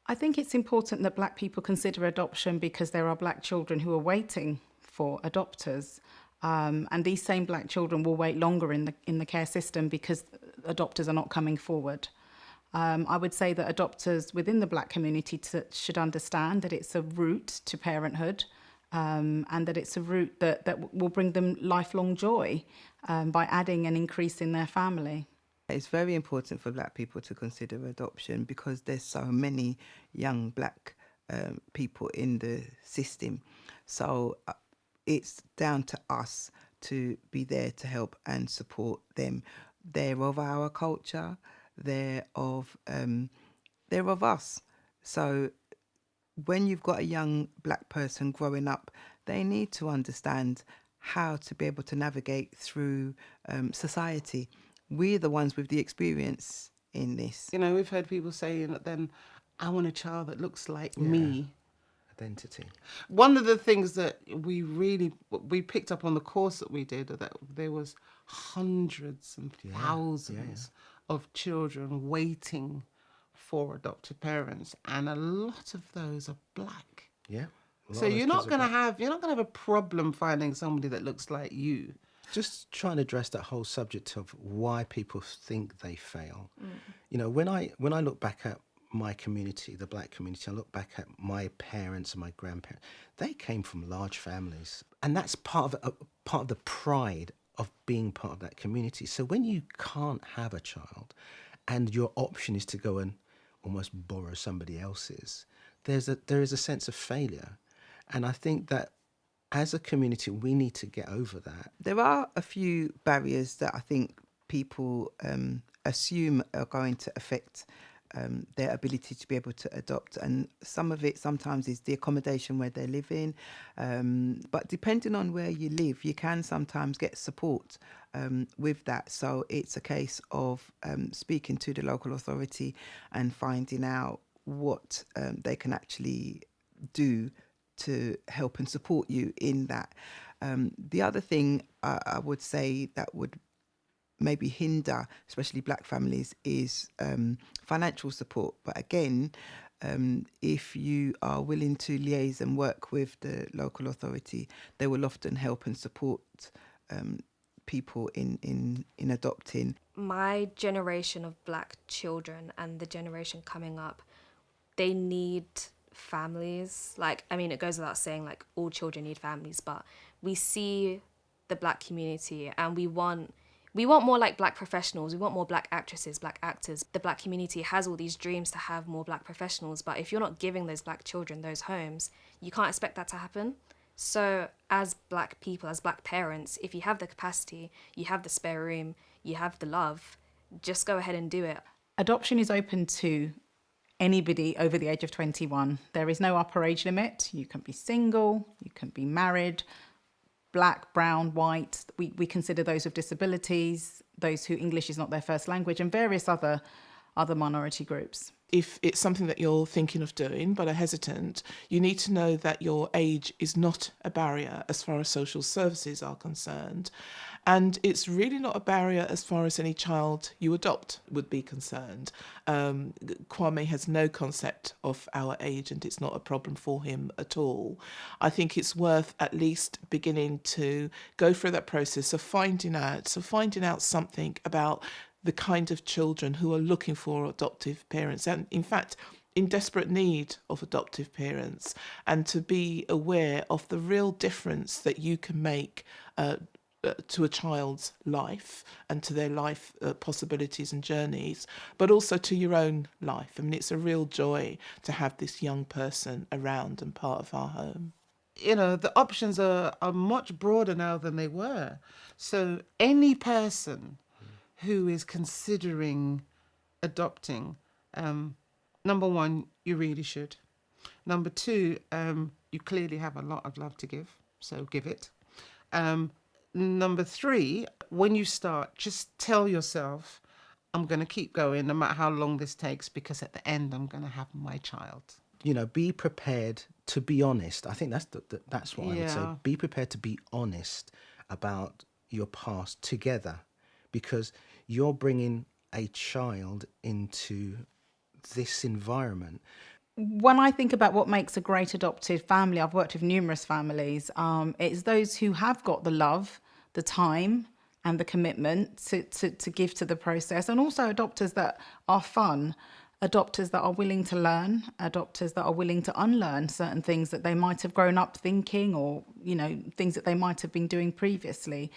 I think it's important that Black people consider adoption because there are Black children who are waiting for adopters. And these same Black children will wait longer in the care system because adopters are not coming forward. I would say that adopters within the Black community should understand that it's a route to parenthood, and that it's a route that will bring them lifelong joy by adding an increase in their family. It's very important for Black people to consider adoption because there's so many young Black people in the system. So it's down to us to be there to help and support them. They're of our culture. They're of us. So when you've got a young Black person growing up, they need to understand how to be able to navigate through society. We're the ones with the experience in this. You know, we've heard people saying that then, I want a child that looks like me. Identity. One of the things that we picked up on the course that we did, that there was hundreds and thousands of children waiting for adoptive parents, and a lot of those are Black. Yeah. So you're not gonna have a problem finding somebody that looks like you. Just trying to address that whole subject of why people think they fail. You know, when I look back at my community, the Black community, I look back at my parents and my grandparents. They came from large families, and that's part of the pride of being part of that community. So when you can't have a child, and your option is to go and almost borrow somebody else's, there is a sense of failure, and I think that as a community we need to get over that. There are a few barriers that I think people assume are going to affect their ability to be able to adopt, and some of it sometimes is the accommodation where they're living, but depending on where you live, you can sometimes get support with that. So it's a case of speaking to the local authority and finding out what they can actually do to help and support you in that. The other thing I would say that would maybe hinder, especially Black families, is financial support. But again, if you are willing to liaise and work with the local authority, they will often help and support people in adopting. My generation of Black children and the generation coming up, they need families. Like, I mean, it goes without saying, like, all children need families, but we see the Black community and we want more like Black professionals. We want more Black actresses, Black actors. The Black community has all these dreams to have more Black professionals, but if you're not giving those Black children those homes, you can't expect that to happen. So as Black people, as Black parents, if you have the capacity, you have the spare room, you have the love, just go ahead and do it. Adoption is open to anybody over the age of 21. There is no upper age limit. You can be single, you can be married, Black, brown, white. We consider those with disabilities, those who English is not their first language, and various other minority groups. If it's something that you're thinking of doing but are hesitant, you need to know that your age is not a barrier as far as social services are concerned. And it's really not a barrier as far as any child you adopt would be concerned. Kwame has no concept of our age and it's not a problem for him at all. I think it's worth at least beginning to go through that process of finding out something about the kind of children who are looking for adoptive parents and, in fact, in desperate need of adoptive parents, and to be aware of the real difference that you can make to a child's life and to their life possibilities and journeys, but also to your own life. I mean, it's a real joy to have this young person around and part of our home. You know, the options are much broader now than they were. So any person who is considering adopting, number one, you really should. Number two, you clearly have a lot of love to give, so give it. Number three, when you start, just tell yourself, I'm going to keep going no matter how long this takes, because at the end, I'm going to have my child. You know, be prepared to be honest. I think that's what I would say. Be prepared to be honest about your past together, because you're bringing a child into this environment. When I think about what makes a great adopted family, I've worked with numerous families. It's those who have got the love, the time, and the commitment to give to the process, and also adopters that are fun, adopters that are willing to learn, adopters that are willing to unlearn certain things that they might have grown up thinking, or things that they might have been doing previously.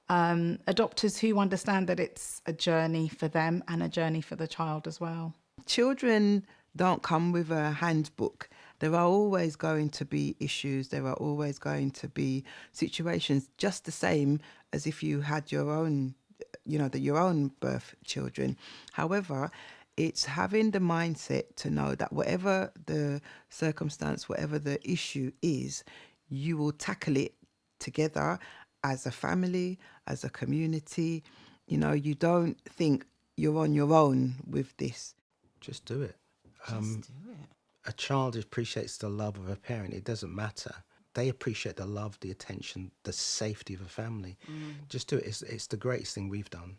Adopters who understand that it's a journey for them and a journey for the child as well. Children don't come with a handbook. There are always going to be issues. There are always going to be situations just the same as if you had your own, your own birth children. However, it's having the mindset to know that whatever the circumstance, whatever the issue is, you will tackle it together as a family, as a community. You don't think you're on your own with this. Just do it. A child appreciates the love of a parent. It doesn't matter. They appreciate the love, the attention, the safety of a family. Just do it. It's the greatest thing we've done.